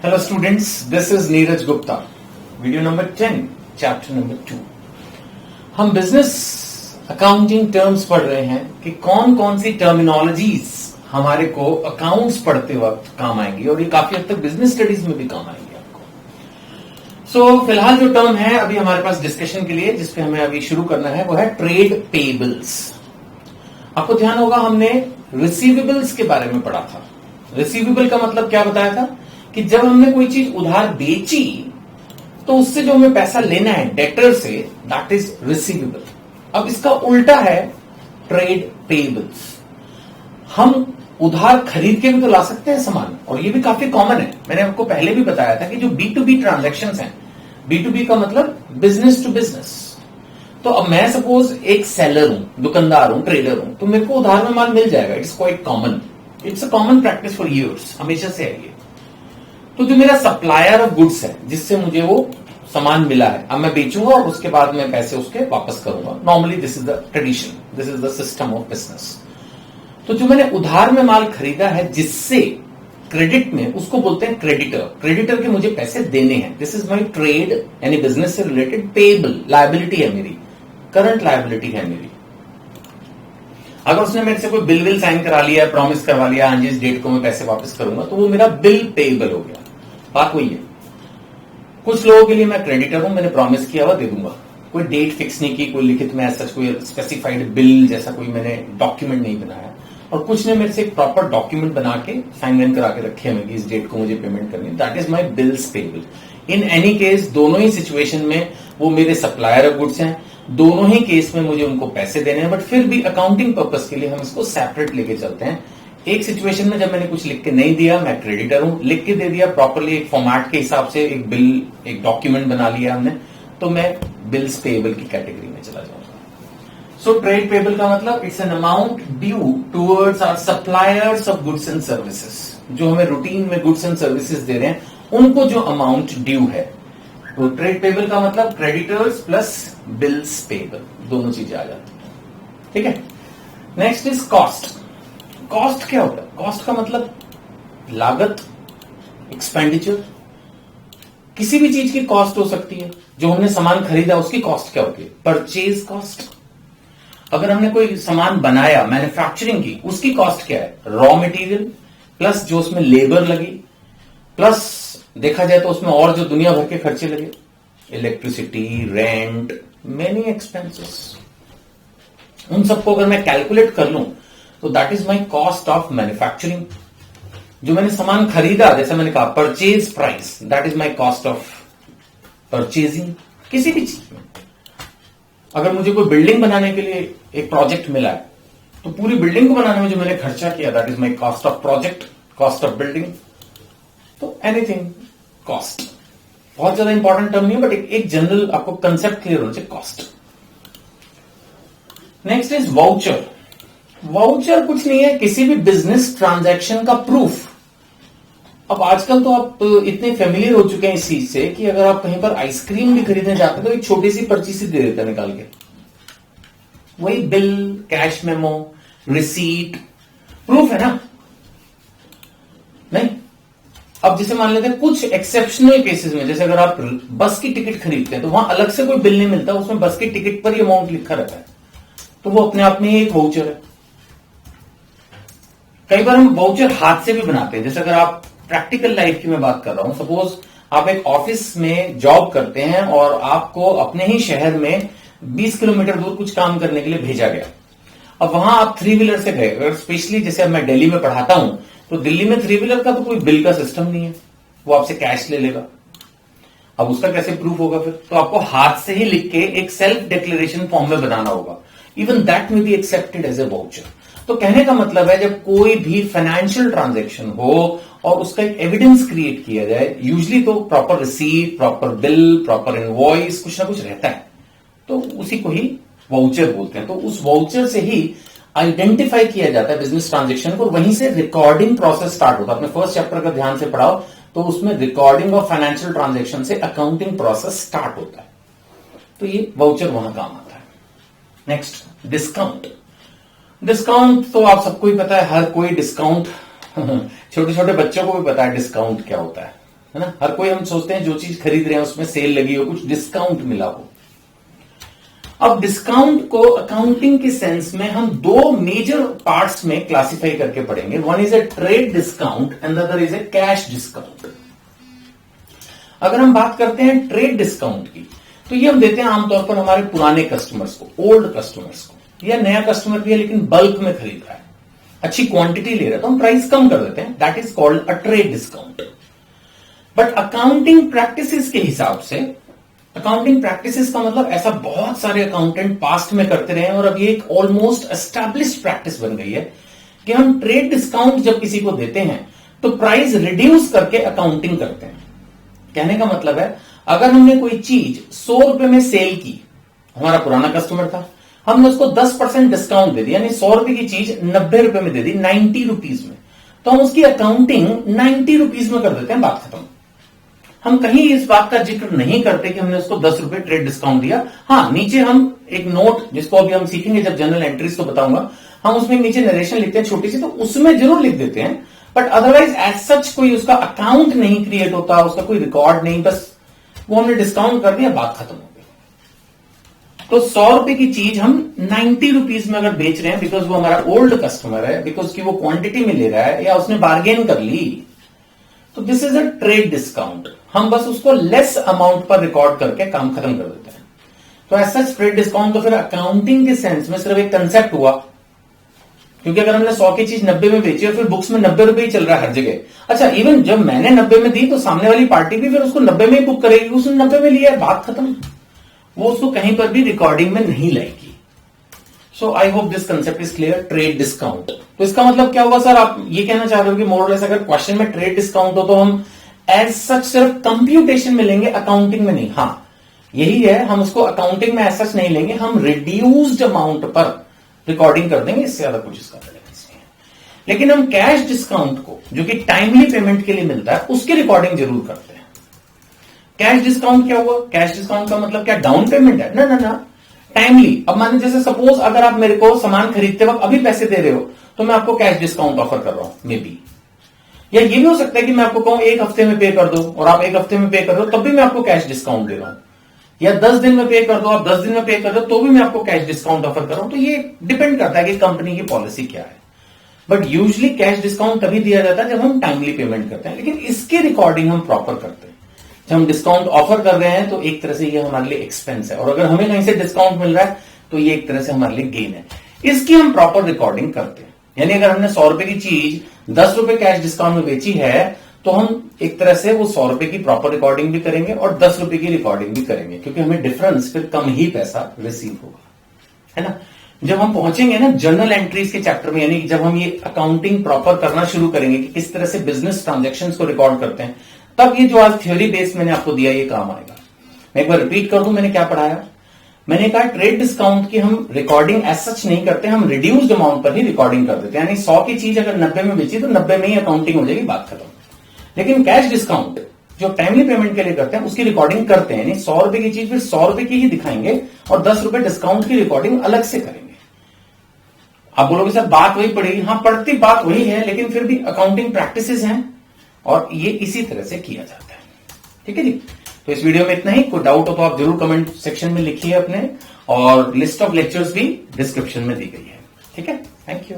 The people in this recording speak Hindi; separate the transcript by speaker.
Speaker 1: Hello students, this is Neeraj Gupta. Video number 10, chapter number 2. हम बिजनेस अकाउंटिंग टर्म्स पढ़ रहे हैं कि कौन कौन सी टर्मिनोलॉजीज हमारे को अकाउंट्स पढ़ते वक्त काम आएंगी और ये काफी हद तक बिजनेस स्टडीज में भी काम आएंगी आपको। सो फिलहाल जो टर्म है अभी हमारे पास डिस्कशन के लिए जिसपे हमें अभी शुरू करना है वो है ट्रेड पेबल्स। आपको ध्यान होगा हमने रिसीवेबल्स के बारे में पढ़ा था। रिसीवेबल का मतलब क्या बताया था कि जब हमने कोई चीज उधार बेची तो उससे जो हमें पैसा लेना है डेटर से, दैट इज रिसीवेबल। अब इसका उल्टा है ट्रेड पेबल्स। हम उधार खरीद के भी तो ला सकते हैं सामान, और ये भी काफी कॉमन है। मैंने आपको पहले भी बताया था कि जो B2B ट्रांजैक्शंस हैं, B2B का मतलब बिजनेस टू बिजनेस। तो अब मैं सपोज एक सेलर हूं, दुकानदार हूं, ट्रेडर हूं, तो मेरे को उधार में माल मिल जाएगा। It's quite common, it's a common practice for years, हमेशा से है ये। तो जो मेरा सप्लायर ऑफ गुड्स है जिससे मुझे वो सामान मिला है, अब मैं बेचूंगा और उसके बाद मैं पैसे उसके वापस करूंगा। Normally this is the tradition, this is the system of business. तो जो मैंने उधार में माल खरीदा है जिससे क्रेडिट में, उसको बोलते हैं क्रेडिटर। क्रेडिटर के मुझे पैसे देने हैं। दिस इज माई ट्रेड, यानी बिजनेस से रिलेटेड पेबल, लायबिलिटी है मेरी, करंट लायबिलिटी है मेरी। अगर उसने मेरे से कोई बिल विल साइन करा लिया, प्रॉमिस करवा लिया, हाँ जी इस डेट को मैं पैसे वापस करूंगा, तो वो मेरा बिल पेबल हो गया। बात वही है। कुछ लोगों के लिए मैं क्रेडिटर हूं, मैंने प्रॉमिस किया हुआ दे दूंगा, कोई डेट फिक्स नहीं की, कोई लिखित में ऐसा कोई स्पेसिफाइड बिल जैसा कोई मैंने डॉक्यूमेंट नहीं बनाया, और कुछ ने मेरे से एक प्रॉपर डॉक्यूमेंट बना के साइन वाइन करा के रखे हैं कि इस डेट को मुझे पेमेंट करनी है। That is my bills payable. In any case दोनों ही सिचुएशन में वो मेरे सप्लायर ऑफ गुड्स हैं, दोनों ही केस में मुझे उनको पैसे देने हैं, बट फिर भी अकाउंटिंग पर्पस के लिए हम इसको सेपरेट लेके चलते हैं। एक सिचुएशन में जब मैंने कुछ लिख के नहीं दिया, मैं क्रेडिटर हूं, लिख के दे दिया प्रॉपरली एक फॉर्मेट के हिसाब से, एक बिल, एक डॉक्यूमेंट बना लिया हमने, तो मैं बिल्स पेबल की कैटेगरी में चला जाऊंगा। सो ट्रेड पेबल का मतलब it's an amount due towards our suppliers of goods and services. जो हमें रूटीन में गुड्स एंड सर्विसेज दे रहे हैं उनको जो अमाउंट ड्यू है, तो ट्रेड पेबल का मतलब क्रेडिटर्स प्लस बिल्स पेबल, दोनों चीजें आ जाती है। ठीक है। Next is cost. कॉस्ट क्या होता है? कॉस्ट का मतलब लागत, एक्सपेंडिचर। किसी भी चीज की कॉस्ट हो सकती है। जो हमने सामान खरीदा उसकी कॉस्ट क्या होती है? Purchase cost. अगर हमने कोई सामान बनाया, मैन्युफैक्चरिंग की, उसकी कॉस्ट क्या है? रॉ मटेरियल प्लस जो उसमें लेबर लगी, प्लस देखा जाए तो उसमें और जो दुनिया भर के खर्चे लगे, इलेक्ट्रिसिटी, रेंट, मेनी एक्सपेंसेस। उन सबको अगर मैं कैलकुलेट कर लूं तो that is my cost of manufacturing. जो मैंने सामान खरीदा, जैसे मैंने कहा purchase price, that is my cost of purchasing. किसी भी चीज में अगर मुझे कोई बिल्डिंग बनाने के लिए एक प्रोजेक्ट मिला है तो पूरी बिल्डिंग को बनाने में जो मैंने खर्चा किया, that is my cost of project, cost of building. तो एनीथिंग कॉस्ट बहुत ज्यादा इंपॉर्टेंट टर्म नहीं है, बट एक जनरल आपको कंसेप्ट क्लियर होना चाहिए, cost. Next is voucher. Voucher कुछ नहीं है, किसी भी बिजनेस ट्रांजैक्शन का प्रूफ। अब आजकल तो आप इतने फेमिलियर हो चुके हैं इस चीज से कि अगर आप कहीं पर आइसक्रीम भी खरीदने जाते हैं तो एक छोटी सी पर्ची सी दे देता है निकाल के, वही bill, cash memo, receipt, proof है ना। नहीं, अब जैसे मान लेते हैं कुछ एक्सेप्शनल केसेस में, जैसे अगर आप बस की टिकट खरीदते हैं तो वहां अलग से कोई बिल नहीं मिलता, उसमें बस की टिकट पर ही अमाउंट लिखा रहता है, तो वो अपने आप में ही एक वाउचर है। कई बार हम वाउचर हाथ से भी बनाते हैं। जैसे अगर आप प्रैक्टिकल लाइफ की मैं बात कर रहा हूं, सपोज आप एक ऑफिस में जॉब करते हैं और आपको अपने ही शहर में 20 किलोमीटर दूर कुछ काम करने के लिए भेजा गया। अब वहां आप 3 व्हीलर से गए, अगर स्पेशली जैसे अब मैं दिल्ली में पढ़ाता हूं तो दिल्ली में 3 व्हीलर का तो कोई बिल का सिस्टम नहीं है, वो आपसे कैश ले लेगा। अब उसका कैसे प्रूफ होगा फिर? तो आपको हाथ से ही लिख के एक सेल्फ डिक्लेरेशन फॉर्म में बनाना होगा। Even that may be accepted as a voucher. तो कहने का मतलब है जब कोई भी फाइनेंशियल ट्रांजैक्शन हो और उसका एक एविडेंस क्रिएट किया जाए, यूजली तो proper receipt, proper bill, proper invoice, कुछ ना कुछ रहता है, तो उसी को ही वाउचर बोलते हैं। तो उस वाउचर से ही आइडेंटिफाई किया जाता है बिजनेस ट्रांजैक्शन को, वहीं से रिकॉर्डिंग प्रोसेस स्टार्ट होता है। अपने फर्स्ट चैप्टर का ध्यान से पढ़ाओ तो उसमें रिकॉर्डिंग ऑफ फाइनेंशियल ट्रांजैक्शन से अकाउंटिंग प्रोसेस स्टार्ट होता है। तो ये वाउचर वहां काम आता है। Next, discount. डिस्काउंट तो आप सबको ही पता है, हर कोई डिस्काउंट छोटे छोटे बच्चों को भी पता है डिस्काउंट क्या होता है। है ना। हर कोई हम सोचते हैं जो चीज खरीद रहे हैं उसमें सेल लगी हो, कुछ डिस्काउंट मिला हो। अब डिस्काउंट को अकाउंटिंग के सेंस में हम दो मेजर पार्ट्स में क्लासिफाई करके पढ़ेंगे। One is a trade discount and the other is a cash discount. अगर हम बात करते हैं ट्रेड डिस्काउंट की, तो ये हम देते हैं आमतौर पर हमारे पुराने कस्टमर्स को, ओल्ड कस्टमर्स को, या नया कस्टमर भी है लेकिन बल्क में खरीद रहा है, अच्छी क्वांटिटी ले रहा है, तो हम प्राइस कम कर देते हैं। That is called a trade discount. But accounting practices के हिसाब से, अकाउंटिंग प्रैक्टिसेस का मतलब ऐसा बहुत सारे अकाउंटेंट पास्ट में करते रहे हैं और अब ये एक ऑलमोस्ट एस्टैब्लिश्ड प्रैक्टिस बन गई है कि हम ट्रेड डिस्काउंट जब किसी को देते हैं तो प्राइस रिड्यूस करके अकाउंटिंग करते हैं। कहने का मतलब है, अगर हमने कोई चीज 100 रुपए में सेल की, हमारा पुराना कस्टमर था, हमने उसको 10% डिस्काउंट दे दिया, यानी 100 रुपए की चीज 90 रुपए में दे दी, 90 रुपीज में, तो हम उसकी अकाउंटिंग 90 रुपीज में कर देते हैं, बात खत्म। हम कहीं इस बात का जिक्र नहीं करते कि हमने उसको 10 रुपए ट्रेड डिस्काउंट दिया। हाँ, नीचे हम एक नोट, जिसको अभी हम सीखेंगे जब जनरल एंट्रीज को बताऊंगा, हम उसमें नीचे नरेशन लिखते हैं छोटी सी, तो उसमें जरूर लिख देते हैं, बट अदरवाइज एज सच कोई उसका अकाउंट नहीं क्रिएट होता, उसका कोई रिकॉर्ड नहीं, बस वो हमने डिस्काउंट कर दिया, बात खत्म हो गई। तो 100 रुपए की चीज हम 90 रुपीज में अगर बेच रहे हैं, बिकॉज वो हमारा ओल्ड कस्टमर है, बिकॉज की वो क्वांटिटी में ले रहा है या उसने बार्गेन कर ली, तो this is a trade discount. हम बस उसको लेस अमाउंट पर रिकॉर्ड करके काम खत्म कर देते हैं। तो ऐसा ट्रेड डिस्काउंट तो फिर अकाउंटिंग के सेंस में सिर्फ एक कंसेप्ट हुआ, क्योंकि अगर हमने 100 की चीज 90 में बेची और फिर बुक्स में 90 रुपए ही चल रहा है हर जगह। अच्छा, इवन जब मैंने 90 में दी तो सामने वाली पार्टी भी फिर उसको 90 में ही बुक करेगी, उसने 90 में लिया है, बात खत्म। वो उसको कहीं पर भी रिकॉर्डिंग में नहीं लाएगी। So I hope this concept is clear, trade discount. तो इसका मतलब क्या हुआ सर, आप ये कहना चाह रहे हो कि मोरलेस अगर क्वेश्चन में ट्रेड डिस्काउंट हो तो हम एज सच सिर्फ कंप्यूटेशन में लेंगे, अकाउंटिंग में नहीं। हाँ, यही है, हम उसको अकाउंटिंग में एज सच नहीं लेंगे, हम रिड्यूस्ड अमाउंट पर रिकॉर्डिंग कर देंगे, इससे ज्यादा कुछ इसका रेलेवेंस नहीं है। लेकिन हम कैश डिस्काउंट को, जो कि टाइमली पेमेंट के लिए मिलता है, उसकी रिकॉर्डिंग जरूर करते हैं। कैश डिस्काउंट क्या हुआ? कैश डिस्काउंट का मतलब क्या डाउन पेमेंट है? ना ना ना, टाइमली। अब माने जैसे सपोज अगर आप मेरे को सामान खरीदते वक्त अभी पैसे दे रहे हो, तो मैं आपको कैश डिस्काउंट ऑफर कर रहा हूं, मे बी। या ये भी हो सकता है कि मैं आपको कहूं 1 हफ्ते में पे कर दो, और आप 1 हफ्ते में पे कर दो, तब भी मैं आपको कैश डिस्काउंट दे रहा हूं। या 10 दिन में पे कर दो, आप 10 दिन में पे कर दो, तो भी मैं आपको कैश डिस्काउंट ऑफर कर रहा हूं। तो ये डिपेंड करता है कि कंपनी की पॉलिसी क्या है। बट यूजली कैश डिस्काउंट तभी दिया जाता है जब हम टाइमली पेमेंट करते हैं, लेकिन इसकी रिकॉर्डिंग हम प्रॉपर करते हैं। जब हम डिस्काउंट ऑफर कर रहे हैं तो एक तरह से ये हमारे लिए एक्सपेंस है, और अगर हमें कहीं से डिस्काउंट मिल रहा है तो ये एक तरह से हमारे लिए गेन है। इसकी हम प्रॉपर रिकॉर्डिंग करते हैं। यानी अगर हमने 100 रुपए की चीज 10 रुपए कैश डिस्काउंट में बेची है, तो हम एक तरह से वो 100 रुपए की प्रॉपर रिकॉर्डिंग भी करेंगे और 10 रुपए की रिकॉर्डिंग भी करेंगे, क्योंकि हमें डिफरेंस फिर कम ही पैसा रिसीव होगा, है ना। जब हम पहुंचेंगे ना जनरल एंट्रीज के चैप्टर में, यानी जब हम ये अकाउंटिंग प्रॉपर करना शुरू करेंगे कि किस तरह से बिजनेस ट्रांजैक्शंस को रिकॉर्ड करते हैं, तब ये जो आज थ्योरी बेस्ड मैंने आपको दिया ये काम आएगा। मैं एक बार रिपीट कर दूं, मैंने क्या पढ़ाया। मैंने कहा ट्रेड डिस्काउंट की हम रिकॉर्डिंग एज सच नहीं करते, हम रिड्यूस्ड अमाउंट पर ही रिकॉर्डिंग कर देते हैं। यानी 100 की चीज अगर 90 में बेची तो 90 में ही अकाउंटिंग हो जाएगी, बात खत्म। लेकिन कैश डिस्काउंट जो टाइमली पेमेंट के लिए करते हैं उसकी रिकॉर्डिंग करते हैं, यानी 100 रुपए की चीज फिर 100 रुपए की ही दिखाएंगे और 10 रुपए डिस्काउंट की रिकॉर्डिंग अलग से करेंगे। आप बोलोगे सर बात वही पड़ेगी, हाँ पड़ती बात वही है, लेकिन फिर भी अकाउंटिंग प्रैक्टिसेस हैं और ये इसी तरह से किया जाता है। ठीक है जी, तो इस वीडियो में इतना ही। कोई डाउट हो तो आप जरूर कमेंट सेक्शन में लिखिए अपने, और लिस्ट ऑफ लेक्चर्स भी डिस्क्रिप्शन में दी गई है। ठीक है, थैंक यू।